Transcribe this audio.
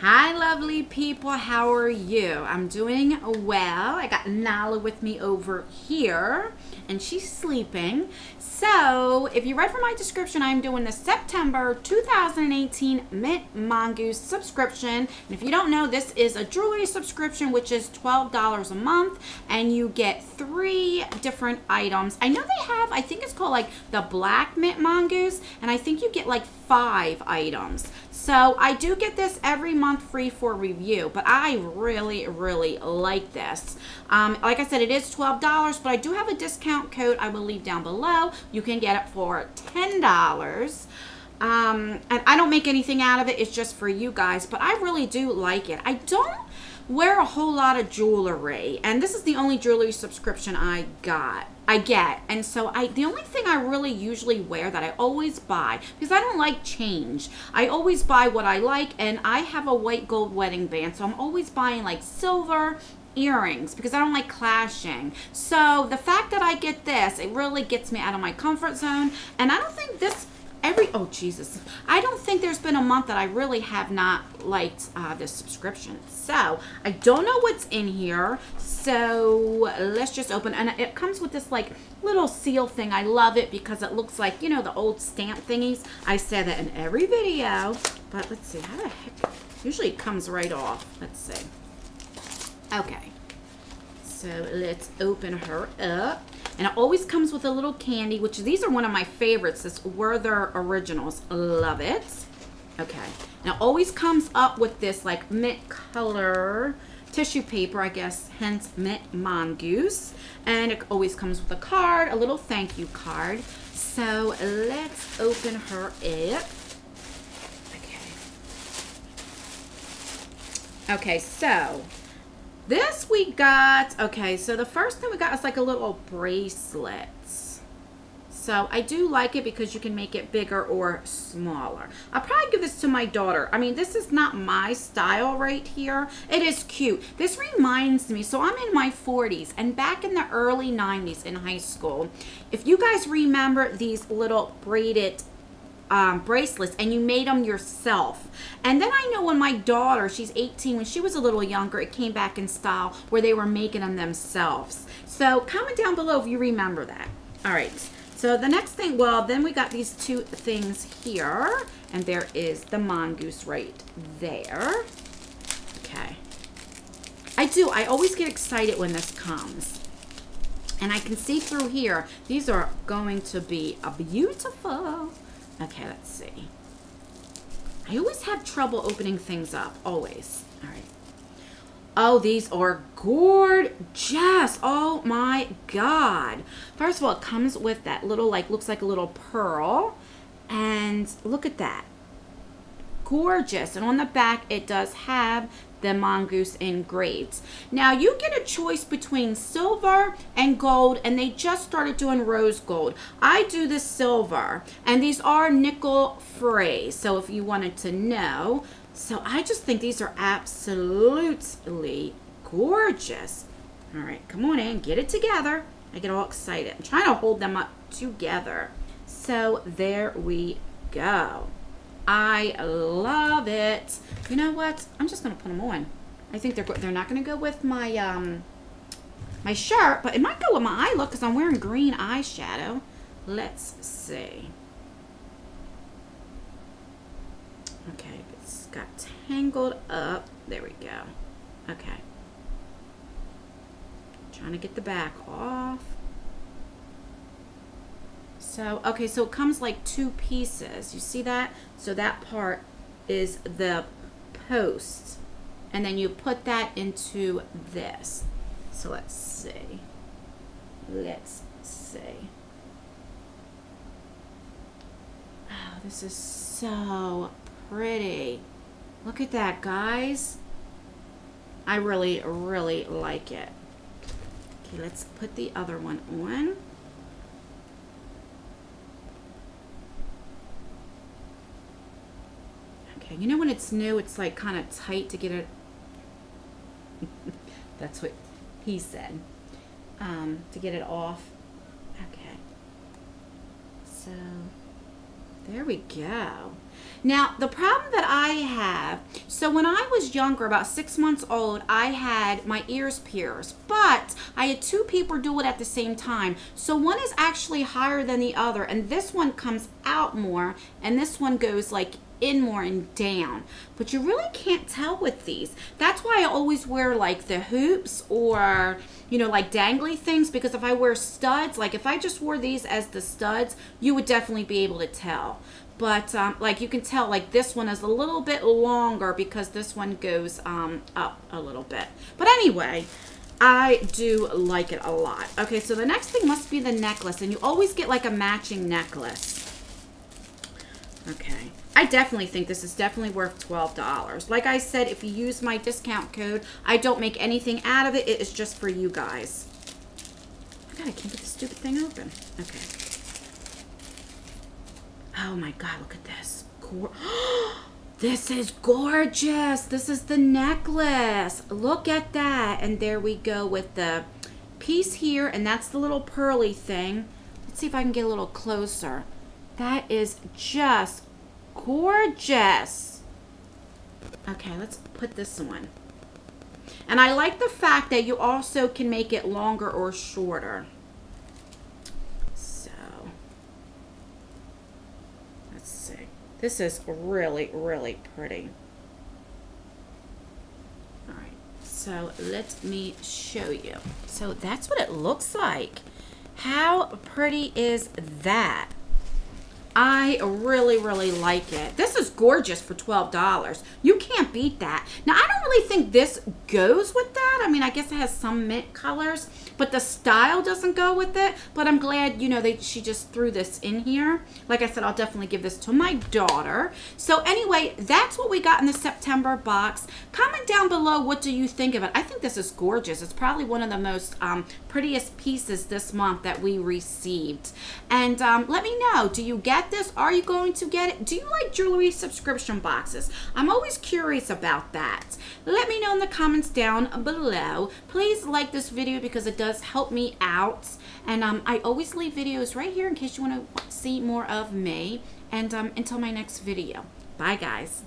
Hi, lovely people. How are you? I'm doing well. I got Nala with me over here, and she's sleeping. So, if you read from my description, I'm doing the September 2018 Mintmongoose subscription. And if you don't know, this is a jewelry subscription, which is $12 a month, and you get 3 different items. I know they have, I think it's called like the Black Mintmongoose, and I think you get like 5 items. So I do get this every month free for review, but I really like this. Like I said, it is $12, but I do have a discount code I will leave down below. You can get it for $10. And I don't make anything out of it. It's just for you guys, but I really do like it. I don't wear a whole lot of jewelry, and this is the only jewelry subscription I get. And so the only thing I really usually wear that I always buy, because I don't like change, I always buy what I like, and I have a white gold wedding band, so I'm always buying like silver earrings because I don't like clashing. So the fact that I get this, it really gets me out of my comfort zone, and I don't think this oh Jesus, I don't think there's been a month that I really have not liked this subscription. So I don't know what's in here, so let's just open. And it comes with this like little seal thing. I love it because it looks like, you know, the old stamp thingies. I say that in every video, but let's see, how the heck, usually it comes right off. Let's see. Okay, so let's open her up. And it always comes with a little candy, which these are one of my favorites. This Werther Originals. Love it. Okay. And it always comes up with this like mint color tissue paper, I guess, hence Mintmongoose. And it always comes with a card, a little thank you card. So let's open her up. Okay, so this we got, okay, so the first thing we got is like a little bracelet. So I do like it because you can make it bigger or smaller. I'll probably give this to my daughter. I mean, this is not my style right here. It is cute. This reminds me, so I'm in my 40s, and back in the early 90s in high school, if you guys remember these little braided bracelets, and you made them yourself. And then I know when my daughter, she's 18, when she was a little younger, it came back in style where they were making them themselves. So comment down below if you remember that. All right, so the next thing, well, then we got these 2 things here, and there is the mongoose right there. Okay, I always get excited when this comes. And I can see through here, these are going to be beautiful. Okay, let's see. I always have trouble opening things up, always. All right. Oh, these are gorgeous. Oh my God. First of all, it comes with that little, like, looks like a little pearl. And look at that. Gorgeous. And on the back, it does have the mongoose engraved. Now you get a choice between silver and gold, and they just started doing rose gold. I do the silver, and these are nickel free, so if you wanted to know. So I just think these are absolutely gorgeous. All right, come on in, get it together. I get all excited. I'm trying to hold them up together. So there we go. I love it. You know what? I'm just gonna put them on. I think they're not gonna go with my my shirt, but it might go with my eye look because I'm wearing green eyeshadow. Let's see. Okay, it's got tangled up. There we go. Okay. Trying to get the back off. So, okay, so it comes like 2 pieces. You see that? So that part is the post. And then you put that into this. So let's see. Let's see. Oh, this is so pretty. Look at that, guys. I really like it. Okay, let's put the other one on. Okay, you know when it's new, it's like kind of tight to get it. That's what he said. To get it off. Okay. So there we go. Now, the problem that I have, So when I was younger, about 6 months old, I had my ears pierced, but I had 2 people do it at the same time. So one is actually higher than the other, and this one comes out more, and this one goes like in more and down. But you really can't tell with these. That's why I always wear like the hoops or, you know, like dangly things, because if I wear studs, like if I just wore these as the studs, you would definitely be able to tell. But like you can tell, like this one is a little bit longer because this one goes up a little bit. But anyway, I do like it a lot. Okay, so the next thing must be the necklace, and you always get like a matching necklace. Okay, I definitely think this is definitely worth $12. Like I said, if you use my discount code, I don't make anything out of it. It is just for you guys. Oh my God, I can't get this stupid thing open. Okay. Oh my God, look at this. This is gorgeous. This is the necklace. Look at that. And there we go with the piece here, and that's the little pearly thing. Let's see if I can get a little closer. That is just gorgeous. Okay, let's put this one. And I like the fact that you also can make it longer or shorter. So, let's see. This is really, really pretty. All right, so let me show you. So that's what it looks like. How pretty is that? I really, really like it. This is gorgeous for $12. You can't beat that. Now, I don't really think this goes with that. I mean, I guess it has some mint colors, but the style doesn't go with it. But I'm glad, you know, she just threw this in here. Like I said, I'll definitely give this to my daughter. So anyway, that's what we got in the September box. Comment down below, what do you think of it? I think this is gorgeous. It's probably one of the most prettiest pieces this month that we received. And let me know, do you get this? Are you going to get it? Do you like jewelry subscription boxes? I'm always curious about that. Let me know in the comments down below. Please like this video because it does help me out. And I always leave videos right here in case you want to see more of me. And until my next video. Bye, guys.